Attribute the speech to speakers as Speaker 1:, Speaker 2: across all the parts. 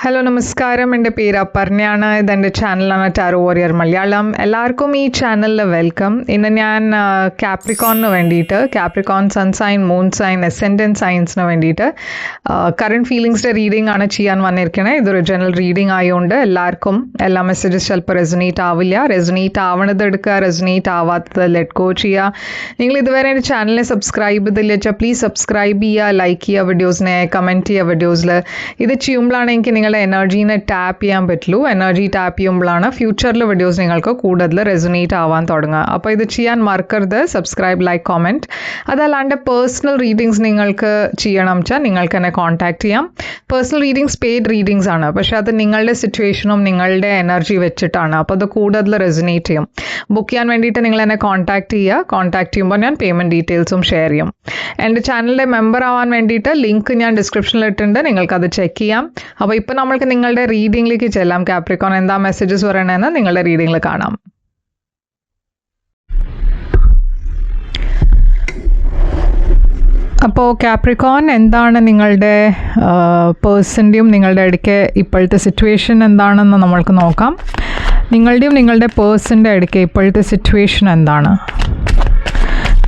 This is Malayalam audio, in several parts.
Speaker 1: ഹലോ നമസ്കാരം, എൻ്റെ പേര് അപർണയാണ്. ഇതെൻ്റെ ചാനലാണ് ടാരോ വാരിയർ മലയാളം. എല്ലാവർക്കും ഈ ചാനലിൽ വെൽക്കം. ഇന്ന് ഞാൻ കാപ്രിക്കോണിന് വേണ്ടിയിട്ട്, Capricorn sun sign, moon sign, ascendant സൈൻസിന് വേണ്ടിയിട്ട് കറണ്ട് ഫീലിങ്സിൻ്റെ റീഡിംഗ് ആണ് ചെയ്യാൻ വന്നിരിക്കുന്നത്. ഇതൊരു ജനറൽ റീഡിംഗ് ആയതുകൊണ്ട് എല്ലാവർക്കും എല്ലാ മെസ്സേജസ് ചിലപ്പോൾ റെസൊനേറ്റ് ആവില്ല. റെസൊനേറ്റ് ആവണത് എടുക്കുക, റെസൊനേറ്റ് ആവാത്തത് ലെറ്റ് ഗോ ചെയ്യുക. നിങ്ങൾ ഇതുവരെ എൻ്റെ ചാനലിനെ സബ്സ്ക്രൈബ് ചെയ്തില്ല വെച്ചാൽ പ്ലീസ് സബ്സ്ക്രൈബ് ചെയ്യുക, ലൈക്ക് ചെയ്യുക വീഡിയോസിനെ, കമൻറ്റ് ചെയ്യുക വീഡിയോസിൽ. ഇത് ചെയ്യുമ്പോഴാണ് എനിക്ക് നിങ്ങളുടെ എനർജീനെ ടാപ്പ് ചെയ്യാൻ പറ്റുള്ളൂ. എനർജി ടാപ്പ് ചെയ്യുമ്പോഴാണ് ഫ്യൂച്ചറിൽ വീഡിയോസ് നിങ്ങൾക്ക് കൂടുതൽ റെസൊനേറ്റ് ആവാൻ തുടങ്ങുക. അപ്പോൾ ഇത് ചെയ്യാൻ മറക്കരുത്. Subscribe, like, comment. അതല്ലാണ്ട് പേഴ്സണൽ റീഡിങ്സ് നിങ്ങൾക്ക് ചെയ്യണം വെച്ചാൽ നിങ്ങൾക്ക് എന്നെ കോൺടാക്ട് ചെയ്യാം. പേഴ്സണൽ റീഡിങ്സ് പെയ്ഡ് റീഡിങ്സ് ആണ്, പക്ഷേ അത് നിങ്ങളുടെ സിറ്റുവേഷനും നിങ്ങളുടെ എനർജി വെച്ചിട്ടാണ്. അപ്പോൾ അത് കൂടുതൽ റെസൊനേറ്റ് ചെയ്യും. ബുക്ക് ചെയ്യാൻ വേണ്ടിയിട്ട് നിങ്ങൾ എന്നെ കോൺടാക്ട് ചെയ്യുക. കോൺടാക്ട് ചെയ്യുമ്പോൾ ഞാൻ പേയ്മെൻറ്റ് ഡീറ്റെയിൽസും ഷെയർ ചെയ്യും. എൻ്റെ ചാനലിൻ്റെ മെമ്പർ ആവാൻ വേണ്ടിയിട്ട് ലിങ്ക് ഞാൻ ഡിസ്ക്രിപ്ഷനിൽ ഇട്ടിട്ടുണ്ട്, നിങ്ങൾക്കത് ചെക്ക് ചെയ്യാം. അപ്പോൾ ഇപ്പോൾ നമ്മൾക്ക് നിങ്ങളുടെ റീഡിങ്ങിലേക്ക് ചെല്ലാം. കാപ്രിക്കോൺ എന്താ മെസ്സേജസ് പറയണമെന്ന് നിങ്ങളുടെ റീഡിങ്ങിൽ കാണാം. അപ്പോൾ കാപ്രിക്കോൺ, എന്താണ് നിങ്ങളുടെ പേഴ്സൻ്റെയും നിങ്ങളുടെ ഇടയ്ക്ക് ഇപ്പോഴത്തെ സിറ്റുവേഷൻ എന്താണെന്ന് നമ്മൾക്ക് നോക്കാം. നിങ്ങളുടെയും നിങ്ങളുടെ പേഴ്സൻ്റെ ഇടയ്ക്ക് ഇപ്പോഴത്തെ സിറ്റുവേഷൻ എന്താണ്?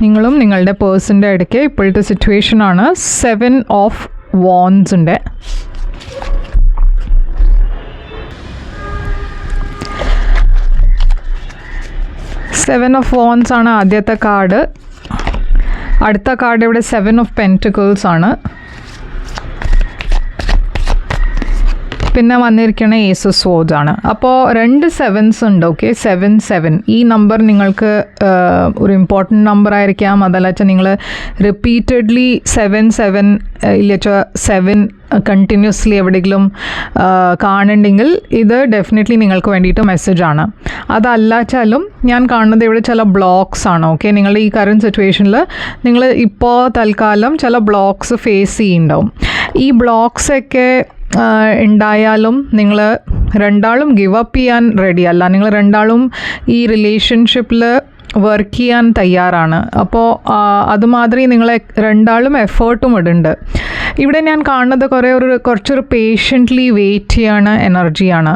Speaker 1: നിങ്ങളും നിങ്ങളുടെ പേഴ്സൻ്റെ ഇടയ്ക്ക് ഇപ്പോഴത്തെ സിറ്റുവേഷനാണ് 7 ഓഫ് വാൻഡ്സിൻ്റെ. സെവൻ ഓഫ് വാൻഡ്സ് ആണ് ആദ്യത്തെ കാർഡ്. അടുത്ത കാർഡ് ഇവിടെ 7 ഓഫ് പെൻറ്റിക്കിൾസ് ആണ്. പിന്നെ വന്നിരിക്കുന്ന ഏസ് ഓഫ് സ്വോർഡ്സ് ആണ്. അപ്പോൾ 2 sevens ഉണ്ട്. ഓക്കെ, 7 ഈ നമ്പർ നിങ്ങൾക്ക് ഒരു ഇമ്പോർട്ടൻറ്റ് നമ്പർ ആയിരിക്കാം. അതല്ല വെച്ചാൽ നിങ്ങൾ റിപ്പീറ്റഡ്ലി 7 ഇല്ല വെച്ചാൽ 7 കണ്ടിന്യൂസ്ലി എവിടെയെങ്കിലും കാണുന്നുണ്ടെങ്കിൽ ഇത് ഡെഫിനറ്റ്ലി നിങ്ങൾക്ക് വേണ്ടിയിട്ട് മെസ്സേജാണ്. അതല്ല വെച്ചാലും ഞാൻ കാണുന്നത് ഇവിടെ ചില ബ്ലോക്സ് ആണ്. ഓക്കെ, നിങ്ങളുടെ ഈ കറൻറ്റ് സിറ്റുവേഷനിൽ നിങ്ങൾ ഇപ്പോൾ തൽക്കാലം ചില ബ്ലോക്സ് ഫേസ് ചെയ്യുന്നുണ്ടാവും. ഈ ബ്ലോക്സൊക്കെ ഉണ്ടായാലും നിങ്ങൾ രണ്ടാളും ഗിവ് അപ്പ് ചെയ്യാൻ റെഡിയല്ല. നിങ്ങൾ രണ്ടാളും ഈ റിലേഷൻഷിപ്പിൽ വർക്ക് ചെയ്യാൻ തയ്യാറാണ്. അപ്പോൾ അതുമാതിരി നിങ്ങൾ രണ്ടാളും എഫേർട്ടും ഇടുന്നുണ്ട്. ഇവിടെ ഞാൻ കാണുന്നത് കുറച്ചൊരു പേഷ്യൻ്റ്ലി വെയിറ്റ് ചെയ്യണ എനർജിയാണ്.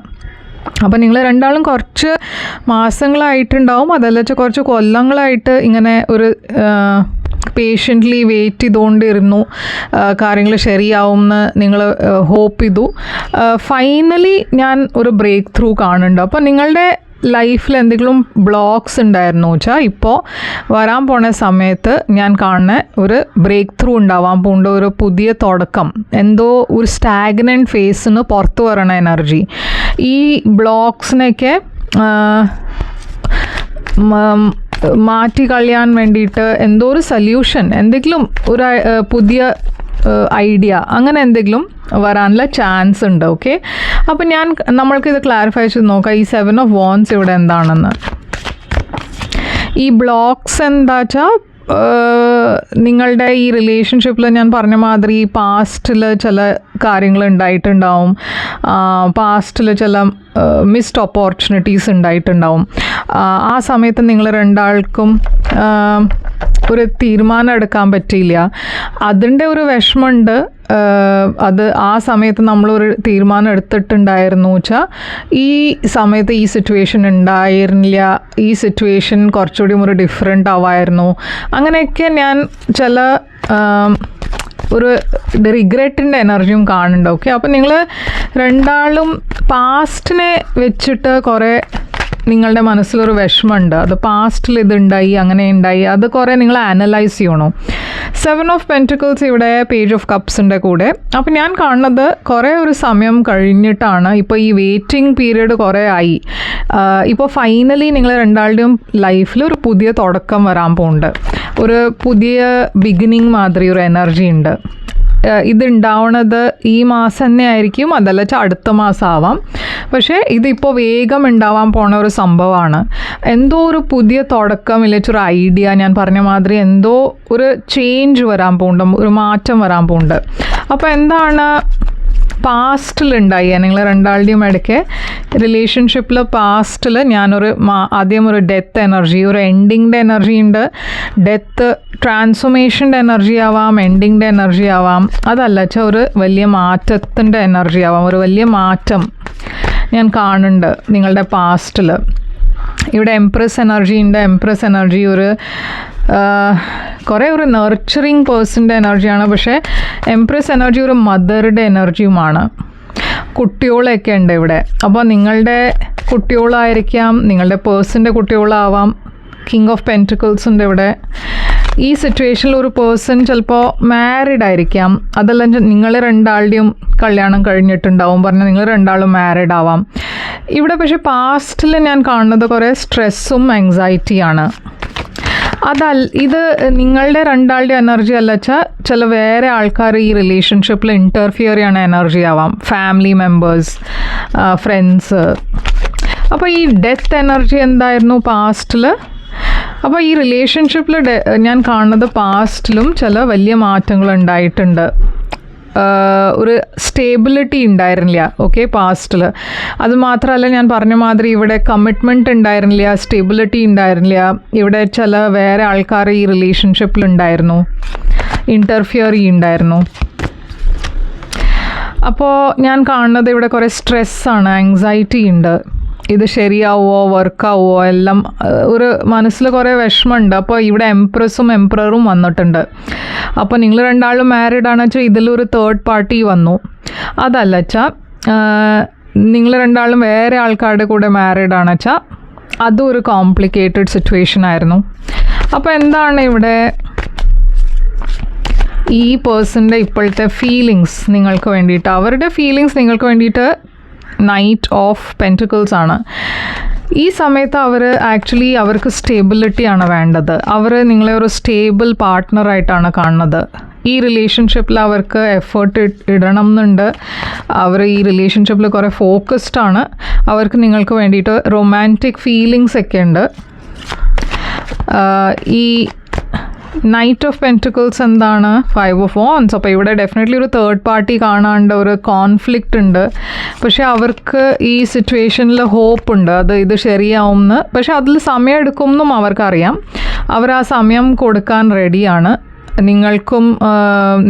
Speaker 1: അപ്പോൾ നിങ്ങൾ രണ്ടാളും കുറച്ച് മാസങ്ങളായിട്ടുണ്ടാവും, അതല്ല വെച്ചാൽ കുറച്ച് കൊല്ലങ്ങളായിട്ട് ഇങ്ങനെ ഒരു പേഷ്യൻ്റ്ലി വെയിറ്റ് ചെയ്തുകൊണ്ടിരുന്നു. കാര്യങ്ങൾ ശരിയാവുമെന്ന് നിങ്ങൾ ഹോപ്പ് ചെയ്തു. ഫൈനലി ഞാൻ ഒരു ബ്രേക്ക് ത്രൂ കാണുന്നുണ്ട്. അപ്പോൾ നിങ്ങളുടെ ലൈഫിൽ എന്തെങ്കിലും ബ്ലോക്സ് ഉണ്ടായിരുന്നു വെച്ചാൽ ഇപ്പോൾ വരാൻ പോണ സമയത്ത് ഞാൻ കാണുന്ന ഒരു ബ്രേക്ക് ത്രൂ ഉണ്ടാവാൻ പോകുന്നുണ്ട്. ഒരു പുതിയ തുടക്കം, എന്തോ ഒരു സ്റ്റാഗ്നൻറ്റ് ഫേസിന് പുറത്ത് വരണ എനർജി. ഈ ബ്ലോക്സിനൊക്കെ മാറ്റി കളയാൻ വേണ്ടിയിട്ട് എന്തോ ഒരു സൊല്യൂഷൻ, എന്തെങ്കിലും ഒരു പുതിയ ഐഡിയ, അങ്ങനെ എന്തെങ്കിലും വരാനുള്ള ചാൻസ് ഉണ്ട്. ഓക്കെ, അപ്പോൾ നമ്മൾക്കിത് ക്ലാരിഫൈ ചെയ്ത് നോക്കാം. ഈ 7 ഓഫ് വാൻഡ്സ് ഇവിടെ എന്താണെന്ന്. ഈ ബ്ലോക്സ് എന്താ വെച്ചാൽ നിങ്ങളുടെ ഈ റിലേഷൻഷിപ്പിൽ ഞാൻ പറഞ്ഞ മാതിരി പാസ്റ്റിൽ ചില കാര്യങ്ങൾ ഉണ്ടായിട്ടുണ്ടാവും. പാസ്റ്റിൽ ചില മിസ്ഡ് ഓപ്പർച്യൂണിറ്റീസ് ഉണ്ടായിട്ടുണ്ടാവും. ആ സമയത്ത് നിങ്ങൾ രണ്ടാൾക്കും ഒരു തീരുമാനം എടുക്കാൻ പറ്റിയില്ല. അതിൻ്റെ ഒരു വിഷമമുണ്ട്. അത് ആ സമയത്ത് നമ്മളൊരു തീരുമാനം എടുത്തിട്ടുണ്ടായിരുന്നു വെച്ചാൽ ഈ സമയത്ത് ഈ സിറ്റുവേഷൻ ഉണ്ടായിരുന്നില്ല, ഈ സിറ്റുവേഷൻ കുറച്ചുകൂടി ഒരു ഡിഫറെൻ്റ് ആവായിരുന്നു. അങ്ങനെയൊക്കെ ഞാൻ ചില ഒരു റിഗ്രറ്റിൻ്റെ എനർജിയും കാണുന്നുണ്ട്. ഓക്കെ, അപ്പോൾ നിങ്ങൾ രണ്ടാളും പാസ്റ്റിനെ വെച്ചിട്ട് കുറേ നിങ്ങളുടെ മനസ്സിലൊരു വിഷമമുണ്ട്. അത് പാസ്റ്റിൽ ഇതുണ്ടായി, അങ്ങനെ ഉണ്ടായി, അത് കുറേ നിങ്ങൾ അനലൈസ് ചെയ്യണം. 7 ഓഫ് പെൻറ്റിക്കിൾസ് ഇവിടെ പേജ് ഓഫ് കപ്സിൻ്റെ കൂടെ. അപ്പോൾ ഞാൻ കാണുന്നത് കുറേ ഒരു സമയം കഴിഞ്ഞിട്ടാണ്. ഇപ്പോൾ ഈ വെയിറ്റിംഗ് പീരീഡ് കുറേ ആയി. ഇപ്പോൾ ഫൈനലി നിങ്ങൾ രണ്ടാളുടെയും ലൈഫിൽ ഒരു പുതിയ തുടക്കം വരാൻ പോകുന്നുണ്ട്. ഒരു പുതിയ ബിഗിനിങ് മാതിരി ഒരു എനർജി ഉണ്ട്. ഇതുണ്ടാവണത് ഈ മാസം തന്നെ ആയിരിക്കും, അതല്ല വെച്ചാൽ അടുത്ത മാസം ആവാം. പക്ഷേ ഇതിപ്പോൾ വേഗം ഉണ്ടാവാൻ പോണ ഒരു സംഭവമാണ്. എന്തോ ഒരു പുതിയ തുടക്കം, ഇല്ലൊരു ഐഡിയ, ഞാൻ പറഞ്ഞ മാതിരി എന്തോ ഒരു ചേഞ്ച് വരാൻ പോകുന്നുണ്ട്, ഒരു മാറ്റം വരാൻ പോകുന്നുണ്ട്. അപ്പോൾ എന്താണ് പാസ്റ്റിലുണ്ടായി നിങ്ങൾ രണ്ടാളുടെയും ഇടയ്ക്ക് റിലേഷൻഷിപ്പിൽ പാസ്റ്റിൽ ഞാനൊരു ആദ്യം ഒരു ഡെത്ത് എനർജി, ഒരു എൻഡിങ്ങിൻ്റെ എനർജി ഉണ്ട്. ഡെത്ത് ട്രാൻസ്ഫോർമേഷൻ്റെ എനർജി ആവാം, എൻഡിങ്ങിൻ്റെ എനർജി ആവാം. അതല്ല വെച്ചാൽ ഒരു വലിയ മാറ്റത്തിൻ്റെ എനർജി ആവാം. ഒരു വലിയ മാറ്റം ഞാൻ കാണുന്നുണ്ട് നിങ്ങളുടെ പാസ്റ്റിൽ. ഇവിടെ എംപ്രസ് എനർജി ഉണ്ട്. എംപ്രസ് എനർജി ഒരു കുറേ ഒരു നർച്ചറിങ് പേഴ്സൻ്റെ എനർജിയാണ്. പക്ഷേ എംപ്രസ് എനർജി ഒരു മദറുടെ എനർജിയുമാണ്. കുട്ടികളൊക്കെ ഉണ്ട് ഇവിടെ. അപ്പോൾ നിങ്ങളുടെ കുട്ടികളായിരിക്കാം, നിങ്ങളുടെ പേഴ്സൻ്റെ കുട്ടികളാവാം. കിങ് ഓഫ് പെൻറ്റിക്കിൾസ് ഉണ്ട് ഇവിടെ. ഈ സിറ്റുവേഷനിൽ ഒരു പേഴ്സൺ ചിലപ്പോൾ മാരീഡ് ആയിരിക്കാം. അതല്ല നിങ്ങൾ രണ്ടാളുടെയും കല്യാണം കഴിഞ്ഞിട്ടുണ്ടാവും, പറഞ്ഞാൽ നിങ്ങൾ രണ്ടാളും മാരീഡ് ആവാം. ഇവിടെ പക്ഷേ പാസ്റ്റിൽ ഞാൻ കാണുന്നത് കുറേ സ്ട്രെസ്സും ആങ്സൈറ്റിയാണ്. ഇത് നിങ്ങളുടെ രണ്ടാളുടെ എനർജി അല്ല വെച്ചാൽ ചില വേറെ ആൾക്കാർ ഈ റിലേഷൻഷിപ്പിൽ ഇൻ്റർഫിയർ ചെയ്യണ എനർജി ആവാം. Family members, friends. അപ്പോൾ ഈ ഡെത്ത് എനർജി എന്തായിരുന്നു പാസ്റ്റിൽ? അപ്പോൾ ഈ റിലേഷൻഷിപ്പിൽ ഞാൻ കാണുന്നത് പാസ്റ്റിലും ചില വലിയ മാറ്റങ്ങൾ ഉണ്ടായിട്ടുണ്ട്. ഒരു സ്റ്റേബിലിറ്റി ഉണ്ടായിരുന്നില്ല. ഓക്കെ, പാസ്റ്റിൽ. അത് മാത്രമല്ല, ഞാൻ പറഞ്ഞ മാതിരി ഇവിടെ കമ്മിറ്റ്മെൻറ്റ് ഉണ്ടായിരുന്നില്ല, സ്റ്റെബിലിറ്റി ഉണ്ടായിരുന്നില്ല. ഇവിടെ ചില വേറെ ആൾക്കാർ ഈ റിലേഷൻഷിപ്പിലുണ്ടായിരുന്നു, ഇൻ്റർഫിയർ ചെയ്യുന്നുണ്ടായിരുന്നു. അപ്പോൾ ഞാൻ കാണുന്നത് ഇവിടെ കുറേ സ്ട്രെസ്സാണ്, ആങ്സൈറ്റി ഉണ്ട്. ഇത് ശരിയാവുമോ, വർക്കാവുമോ, എല്ലാം ഒരു മനസ്സിൽ കുറേ വിഷമമുണ്ട്. അപ്പോൾ ഇവിടെ എംപ്രസും എംപ്രറും വന്നിട്ടുണ്ട്. അപ്പോൾ നിങ്ങൾ രണ്ടാളും മാരീഡ് ആണെന്ന് വെച്ചാൽ ഇതിലൊരു തേർഡ് പാർട്ടി വന്നു. അതല്ല വെച്ചാൽ നിങ്ങൾ രണ്ടാളും വേറെ ആൾക്കാരുടെ കൂടെ മാരീഡ് ആണെന്ന് വെച്ചാൽ അതും ഒരു കോംപ്ലിക്കേറ്റഡ് സിറ്റുവേഷൻ ആയിരുന്നു. അപ്പോൾ എന്താണ് ഇവിടെ ഈ പേഴ്സൻ്റെ ഇപ്പോഴത്തെ ഫീലിങ്സ് നിങ്ങൾക്ക് വേണ്ടിയിട്ട്? അവരുടെ ഫീലിങ്സ് നിങ്ങൾക്ക് വേണ്ടിയിട്ട് നൈറ്റ് ഓഫ് പെൻറ്റിക്കിൾസ് ആണ്. ഈ സമയത്ത് അവർക്ക് സ്റ്റേബിലിറ്റിയാണ് വേണ്ടത്. അവർ നിങ്ങളെ ഒരു സ്റ്റേബിൾ പാർട്ട്ണറായിട്ടാണ് കാണുന്നത്. ഈ റിലേഷൻഷിപ്പിൽ അവർക്ക് എഫേർട്ട് ഇടണം എന്നുണ്ട്. അവർ ഈ റിലേഷൻഷിപ്പിൽ കുറേ ഫോക്കസ്ഡ് ആണ്. അവർക്ക് നിങ്ങൾക്ക് വേണ്ടിയിട്ട് റൊമാൻറ്റിക് ഫീലിങ്സ് ഒക്കെ ഉണ്ട്. ഈ നൈറ്റ് ഓഫ് പെൻറ്റിക്കിൾസ് എന്താണ്? 5 of Wands. അപ്പോൾ ഇവിടെ ഡെഫിനറ്റ്ലി ഒരു തേർഡ് പാർട്ടി കാണാണ്ട് ഒരു കോൺഫ്ലിക്റ്റ് ഉണ്ട്. പക്ഷേ അവർക്ക് ഈ സിറ്റുവേഷനിൽ ഹോപ്പ് ഉണ്ട്, ഇത് ശരിയാവുമെന്ന്. പക്ഷേ അതിൽ സമയം എടുക്കുമെന്നും അവർക്കറിയാം. അവർ ആ സമയം കൊടുക്കാൻ റെഡിയാണ്.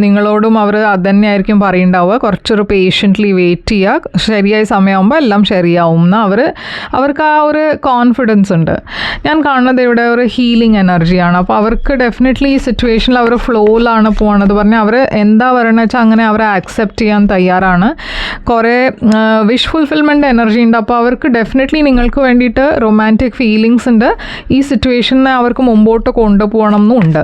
Speaker 1: നിങ്ങളോടും അവർ അതുതന്നെയായിരിക്കും പറയുണ്ടാവുക. കുറച്ചൊരു പേഷ്യൻ്റ്ലി വെയിറ്റ് ചെയ്യുക, ശരിയായ സമയമാകുമ്പോൾ എല്ലാം ശരിയാവും എന്ന് അവർക്ക് ആ ഒരു കോൺഫിഡൻസ് ഉണ്ട്. ഞാൻ കാണുന്നത് ഇവിടെ ഒരു ഹീലിംഗ് എനർജിയാണ്. അപ്പോൾ അവർക്ക് ഡെഫിനറ്റ്ലി ഈ സിറ്റുവേഷനിൽ അവർ ഫ്ലോയിലാണ് പോകണത്. പറഞ്ഞാൽ അവർ എന്താ പറയണത് വെച്ചാൽ അങ്ങനെ അവരെ ആക്സെപ്റ്റ് ചെയ്യാൻ തയ്യാറാണ്. കുറേ വിഷ് ഫുൾഫിൽമെൻറ്റ് എനർജി ഉണ്ട്. അപ്പോൾ അവർക്ക് ഡെഫിനറ്റ്ലി നിങ്ങൾക്ക് വേണ്ടിയിട്ട് റൊമാൻറ്റിക് ഫീലിങ്സ് ഉണ്ട്. ഈ സിറ്റുവേഷനെ അവർക്ക് മുമ്പോട്ട് കൊണ്ടുപോകണം എന്നുണ്ട്.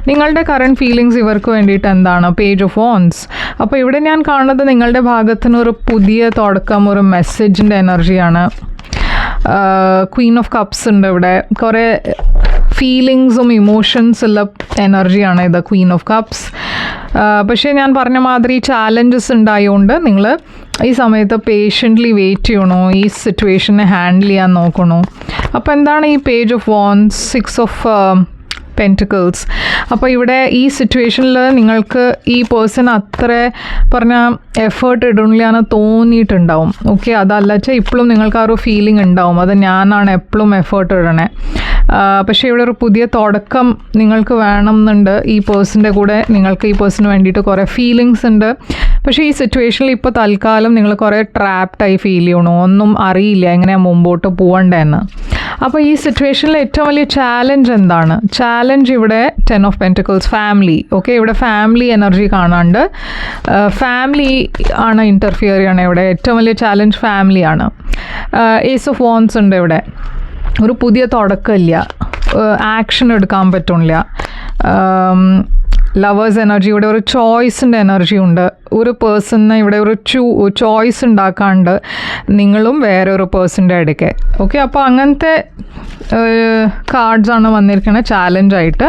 Speaker 1: നിങ്ങളുടെ കറണ്ട് ഫീലിങ്സ് ഇവർക്ക് വേണ്ടിയിട്ട് എന്താണ്? Page of wands. അപ്പോൾ ഇവിടെ ഞാൻ കാണുന്നത് നിങ്ങളുടെ ഭാഗത്തുനിന്ന് ഒരു പുതിയ തുടക്കം, ഒരു മെസ്സേജിൻ്റെ എനർജിയാണ്. ക്വീൻ ഓഫ് കപ്സ് ഉണ്ട് ഇവിടെ. കുറേ ഫീലിങ്സും ഇമോഷൻസ് ഉള്ള എനർജിയാണ് ഇത്, ക്വീൻ ഓഫ് കപ്സ്. പക്ഷേ ഞാൻ പറഞ്ഞ മാതിരി ചാലഞ്ചസ് ഉണ്ടായതുകൊണ്ട് നിങ്ങൾ ഈ സമയത്ത് പേഷ്യൻ്റ്ലി വെയിറ്റ് ചെയ്യണോ, ഈ സിറ്റുവേഷനെ ഹാൻഡിൽ ചെയ്യാൻ നോക്കണോ. അപ്പോൾ എന്താണ് ഈ page of wands? 6 of pentacles. അപ്പോൾ ഇവിടെ ഈ സിറ്റുവേഷനിൽ നിങ്ങൾക്ക് ഈ പേഴ്സൺ അത്ര പറഞ്ഞാൽ എഫേർട്ട് ഇടണില്ലാന്ന് തോന്നിയിട്ടുണ്ടാവും. ഓക്കെ, അതല്ല വെച്ചാൽ ഇപ്പോഴും നിങ്ങൾക്ക് ആ ഒരു ഫീലിംഗ് ഉണ്ടാവും, അത് ഞാനാണ് എപ്പോഴും എഫേർട്ട് ഇടണേ. പക്ഷേ ഇവിടെ ഒരു പുതിയ തുടക്കം നിങ്ങൾക്ക് വേണം എന്നുണ്ട്. ഈ പേഴ്സൻ്റെ കൂടെ നിങ്ങൾക്ക് ഈ പേഴ്സണിന് വേണ്ടിയിട്ട് കുറേ ഫീലിങ്സ് ഉണ്ട്. പക്ഷേ ഈ സിറ്റുവേഷനിൽ ഇപ്പോൾ തൽക്കാലം നിങ്ങൾ കുറേ ട്രാപ്ഡായി ഫീൽ ചെയ്യണു, ഒന്നും അറിയില്ല എങ്ങനെയാണ് മുമ്പോട്ട് പോകേണ്ടതെന്ന്. അപ്പോൾ ഈ സിറ്റുവേഷനിൽ ഏറ്റവും വലിയ ചാലഞ്ച് എന്താണ്? ചാലഞ്ച് ഇവിടെ 10 of Pentacles, ഫാമിലി. ഓക്കെ, ഇവിടെ ഫാമിലി എനർജി കാണാണ്ട് ഫാമിലി ആണ് ഇൻ്റർഫിയർ ചെയ്യണം. ഇവിടെ ഏറ്റവും വലിയ ചാലഞ്ച് ഫാമിലിയാണ്. ഏസ് ഓഫ് വോൺസ് ഉണ്ട് ഇവിടെ. ഒരു പുതിയ തുടക്കമില്ല, ആക്ഷൻ എടുക്കാൻ പറ്റില്ല. ലവേഴ്സ് എനർജി, ഇവിടെ ഒരു ചോയ്സിൻ്റെ എനർജി ഉണ്ട്. ഒരു പേഴ്സണിന് ഇവിടെ ഒരു ചോയ്സ് ഉണ്ടാക്കാണ്ട് നിങ്ങളും വേറെ ഒരു പേഴ്സൻ്റെ ഇടയ്ക്ക്. ഓക്കെ, അപ്പോൾ അങ്ങനത്തെ കാർഡ്സാണ് വന്നിരിക്കുന്നത് ചാലഞ്ചായിട്ട്.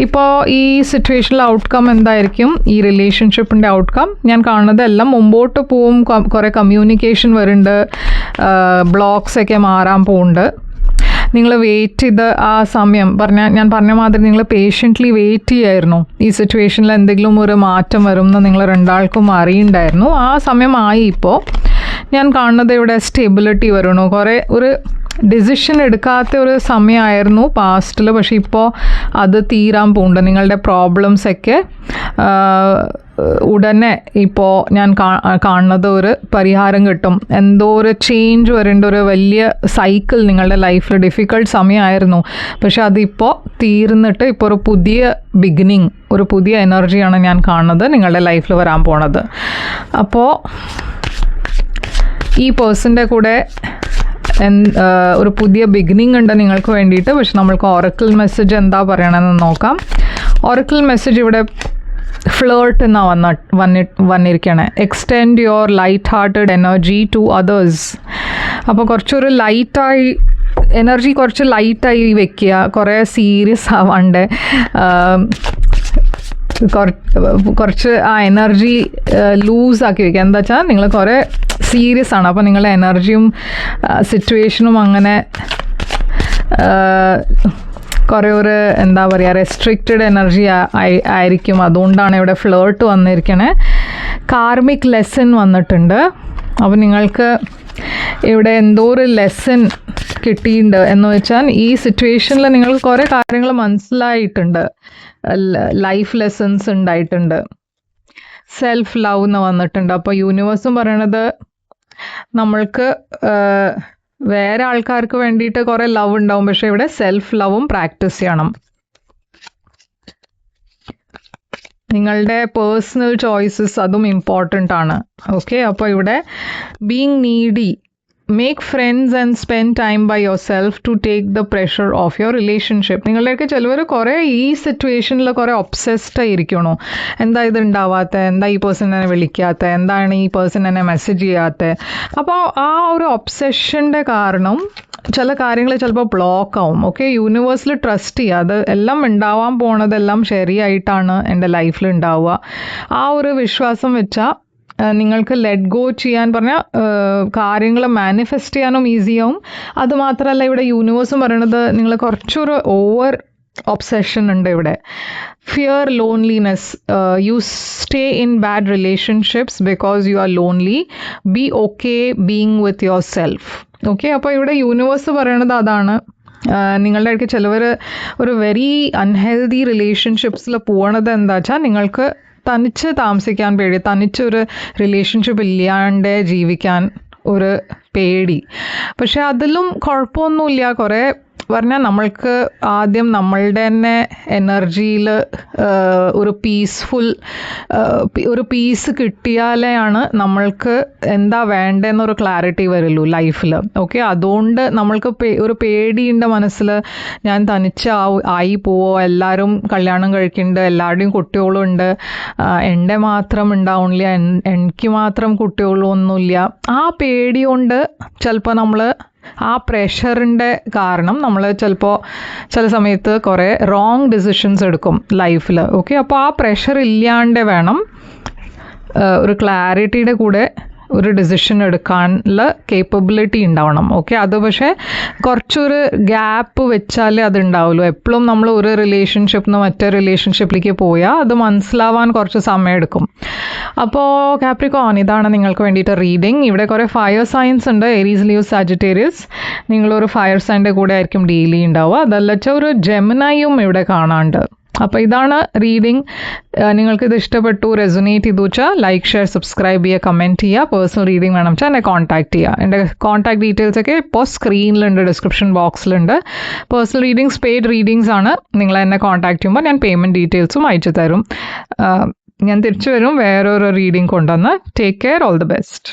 Speaker 1: ഇപ്പോൾ ഈ സിറ്റുവേഷനിൽ ഔട്ട്കം എന്തായിരിക്കും? ഈ റിലേഷൻഷിപ്പിൻ്റെ ഔട്ട്കം ഞാൻ കാണുന്നത് എല്ലാം മുമ്പോട്ട് പോവും. കുറേ കമ്മ്യൂണിക്കേഷൻ വരുന്നുണ്ട്, ബ്ലോക്സ് ഒക്കെ മാറാൻ പോകുന്നുണ്ട്. നിങ്ങൾ വെയിറ്റ് ചെയ്ത് ആ സമയം ഞാൻ പറഞ്ഞ മാതിരി നിങ്ങൾ പേഷ്യൻ്റ്ലി വെയിറ്റ് ചെയ്യായിരുന്നു ഈ സിറ്റുവേഷനിൽ എന്തെങ്കിലും ഒരു മാറ്റം വരും എന്ന് നിങ്ങൾ രണ്ടാൾക്കും അറിയുണ്ടായിരുന്നു. ആ സമയമായി. ഇപ്പോൾ ഞാൻ കാണുന്നത് ഇവിടെ സ്റ്റെബിലിറ്റി വരണു. കുറേ ഒരു ഡിസിഷൻ എടുക്കാത്ത ഒരു സമയമായിരുന്നു പാസ്റ്റിൽ, പക്ഷെ ഇപ്പോൾ അത് തീരാൻ പോകുന്നുണ്ട്. നിങ്ങളുടെ പ്രോബ്ലംസൊക്കെ ഉടനെ ഇപ്പോൾ ഞാൻ കാണുന്നത് ഒരു പരിഹാരം കിട്ടും. എന്തോ ഒരു ചേഞ്ച് വരേണ്ട ഒരു വലിയ സൈക്കിൾ നിങ്ങളുടെ ലൈഫിൽ ഡിഫിക്കൾട്ട് സമയമായിരുന്നു, പക്ഷെ അതിപ്പോൾ തീർന്നിട്ട് ഇപ്പോൾ ഒരു പുതിയ ബിഗിനിങ്, ഒരു പുതിയ എനർജിയാണ് ഞാൻ കാണുന്നത് നിങ്ങളുടെ ലൈഫിൽ വരാൻ പോണത്. അപ്പോൾ ഈ പേഴ്സൻ്റെ കൂടെ ഒരു പുതിയ ബിഗിനിങ് ഉണ്ട് നിങ്ങൾക്ക് വേണ്ടിയിട്ട്. പക്ഷെ നമ്മൾക്ക് ഒറക്കിൾ മെസ്സേജ് എന്താ പറയണമെന്ന് നോക്കാം. ഒറക്കിൾ മെസ്സേജ് ഇവിടെ ഫ്ലേർട്ട് എന്നാണ് വന്നിരിക്കണേ. Extend your light hearted energy to others. അപ്പോൾ കുറച്ചൊരു ലൈറ്റായി എനർജി കുറച്ച് ലൈറ്റായി വെക്കുക, കുറേ സീരിയസ് ആവാണ്ട് കുറച്ച് ആ എനർജി ലൂസാക്കി വെക്കുക. എന്താ വെച്ചാൽ നിങ്ങൾ കുറേ സീരിയസ് ആണ്, അപ്പോൾ നിങ്ങളുടെ എനർജിയും സിറ്റുവേഷനും അങ്ങനെ കുറേ ഒരു എന്താ പറയുക റെസ്ട്രിക്റ്റഡ് എനർജി ആയിരിക്കും. അതുകൊണ്ടാണ് ഇവിടെ ഫ്ലേർട്ട് വന്നിരിക്കണേ. കാർമിക് ലെസൺ വന്നിട്ടുണ്ട്. അപ്പോൾ നിങ്ങൾക്ക് ഇവിടെ എന്തോ ഒരു ലെസൺ കിട്ടിയിട്ടുണ്ട് എന്ന് വെച്ചാൽ ഈ സിറ്റുവേഷനിൽ നിങ്ങൾക്ക് കുറേ കാര്യങ്ങൾ മനസ്സിലായിട്ടുണ്ട്, ലൈഫ് ലെസൺസ് ഉണ്ടായിട്ടുണ്ട്. സെൽഫ് ലവ് എന്ന് വന്നിട്ടുണ്ട്. അപ്പോൾ യൂണിവേഴ്സും പറയണത് നമ്മൾക്ക് വേറെ ആൾക്കാർക്ക് വേണ്ടിയിട്ട് കുറേ ലവ് ഉണ്ടാവും, പക്ഷെ ഇവിടെ സെൽഫ് ലവും പ്രാക്ടീസ് ചെയ്യണം. നിങ്ങളുടെ പേഴ്സണൽ ചോയ്സസ് അതും ഇമ്പോർട്ടൻ്റ് ആണ്. ഓക്കെ, അപ്പോൾ ഇവിടെ being needy, make friends and spend time by yourself to take the pressure of your relationship. നിങ്ങളുടെയൊക്കെ ചിലവർ കുറേ ഈ സിറ്റുവേഷനിൽ കുറേ ഒബ്സെസ്ഡ് ആയിരിക്കണോ, എന്താ ഇത് ഉണ്ടാവാത്ത, എന്താ ഈ പേഴ്സൺ എന്നെ വിളിക്കാത്ത, എന്താണ് ഈ പേഴ്സൺ എന്നെ മെസ്സേജ് ചെയ്യാത്ത. അപ്പോൾ ആ ഒരു ഒബ്സെഷൻ്റെ കാരണം ചില കാര്യങ്ങൾ ചിലപ്പോൾ ബ്ലോക്ക് ആവും. ഓക്കെ, യൂണിവേഴ്സിൽ ട്രസ്റ്റ് ചെയ്യുക. അത് എല്ലാം ഉണ്ടാവാൻ പോണതെല്ലാം ശരിയായിട്ടാണ് എൻ്റെ ലൈഫിൽ ഉണ്ടാവുക. ആ ഒരു വിശ്വാസം വെച്ചാൽ നിങ്ങൾക്ക് ലെറ്റ് ഗോ ചെയ്യാൻ പറഞ്ഞാൽ കാര്യങ്ങൾ മാനിഫെസ്റ്റ് ചെയ്യാനും ഈസിയാവും. അതുമാത്രമല്ല ഇവിടെ യൂണിവേഴ്സും പറയണത് നിങ്ങൾ കുറച്ചൊരു ഓവർ ഒബ്സെഷൻ ഉണ്ട് ഇവിടെ. Fear loneliness, you stay in bad relationships because you are lonely. B okay being with your self. Okay, അപ്പോൾ ഇവിടെ യൂണിവേഴ്സ് പറയണത് അതാണ്. നിങ്ങളുടെ ഇടയ്ക്ക് ചിലവർ ഒരു വെരി അൺഹെൽതി റിലേഷൻഷിപ്സിൽ പോകണത് എന്താ വെച്ചാൽ നിങ്ങൾക്ക് തനിച്ച് താമസിക്കാൻ പേടി, തനിച്ചൊരു റിലേഷൻഷിപ്പ് ഇല്ലാണ്ട് ജീവിക്കാൻ ഒരു പേടി. പക്ഷെ അതിലും കുഴപ്പമൊന്നുമില്ല. കുറേ പറഞ്ഞാൽ നമ്മൾക്ക് ആദ്യം നമ്മളുടെ തന്നെ എനർജിയിൽ ഒരു ഒരു പീസ് കിട്ടിയാലെയാണ് നമ്മൾക്ക് എന്താ വേണ്ടതെന്നൊരു ക്ലാരിറ്റി വരുള്ളൂ ലൈഫിൽ. ഓക്കെ, അതുകൊണ്ട് നമ്മൾക്ക് ഒരു പേടിയുണ്ട് മനസ്സിൽ, ഞാൻ ആയി പോവോ, എല്ലാവരും കല്യാണം കഴിക്കുന്നുണ്ട്, എല്ലാവരുടെയും കുട്ടികളും ഉണ്ട്, എൻ്റെ മാത്രം ഉണ്ടാവണില്ല, എനിക്ക് മാത്രം കുട്ടികളും ഒന്നുമില്ല. ആ പേടി കൊണ്ട് ചിലപ്പോൾ നമ്മൾ ആ പ്രഷറിൻ്റെ കാരണം നമ്മൾ ചിലപ്പോൾ ചില സമയത്ത് കുറേ റോങ് ഡിസിഷൻസ് എടുക്കും ലൈഫിൽ. ഓക്കെ, അപ്പോൾ ആ പ്രഷർ ഇല്ലാണ്ട് വേണം ഒരു ക്ലാരിറ്റിയുടെ കൂടെ ഒരു ഡിസിഷൻ എടുക്കാനുള്ള കേപ്പബിലിറ്റി ഉണ്ടാവണം. ഓക്കെ, അത് പക്ഷേ കുറച്ചൊരു ഗ്യാപ്പ് വെച്ചാലേ അത് ഉണ്ടാവുള്ളൂ. എപ്പോഴും നമ്മൾ ഒരു റിലേഷൻഷിപ്പിൽ നിന്ന് മറ്റേ റിലേഷൻഷിപ്പിലേക്ക് പോയാൽ അത് മനസ്സിലാവാൻ കുറച്ച് സമയം എടുക്കും. അപ്പോൾ കാപ്രിക്കോൺ, ഇതാണ് നിങ്ങൾക്ക് വേണ്ടിയിട്ട് റീഡിങ്. ഇവിടെ കുറേ ഫയർ സൈൻസ് ഉണ്ട്. Aries, Leo, Sagittarius. നിങ്ങളൊരു ഫയർ സൈൻ്റെ കൂടെ ആയിരിക്കും ഡീൽ ചെയ്യുന്നുണ്ടാവുക. അതല്ല വെച്ചാൽ ഒരു ജെമിനയും ഇവിടെ കാണാണ്ട്. അപ്പോൾ ഇതാണ് റീഡിങ്. നിങ്ങൾക്കിത് ഇഷ്ടപ്പെട്ടു, റെസൊനേറ്റ് ചെയ്തു വെച്ചാൽ ലൈക്ക്, ഷെയർ, സബ്സ്ക്രൈബ് ചെയ്യുക, കമൻറ്റ് ചെയ്യുക. പേഴ്സണൽ റീഡിങ് വേണം വെച്ചാൽ എന്നെ കോൺടാക്ട് ചെയ്യുക. എൻ്റെ കോൺടാക്ട് ഡീറ്റെയിൽസൊക്കെ ഇപ്പോൾ സ്ക്രീനിലുണ്ട്, ഡിസ്ക്രിപ്ഷൻ ബോക്സിലുണ്ട്. പേഴ്സണൽ റീഡിങ്സ് പെയ്ഡ് റീഡിങ്സ് ആണ്. നിങ്ങൾ എന്നെ കോൺടാക്ട് ചെയ്യുമ്പോൾ ഞാൻ പേയ്മെൻറ്റ് ഡീറ്റെയിൽസും അയച്ചു തരും. ഞാൻ തിരിച്ചു വരും വേറൊരു റീഡിങ് കൊണ്ടുവന്ന്. Take care, all the best.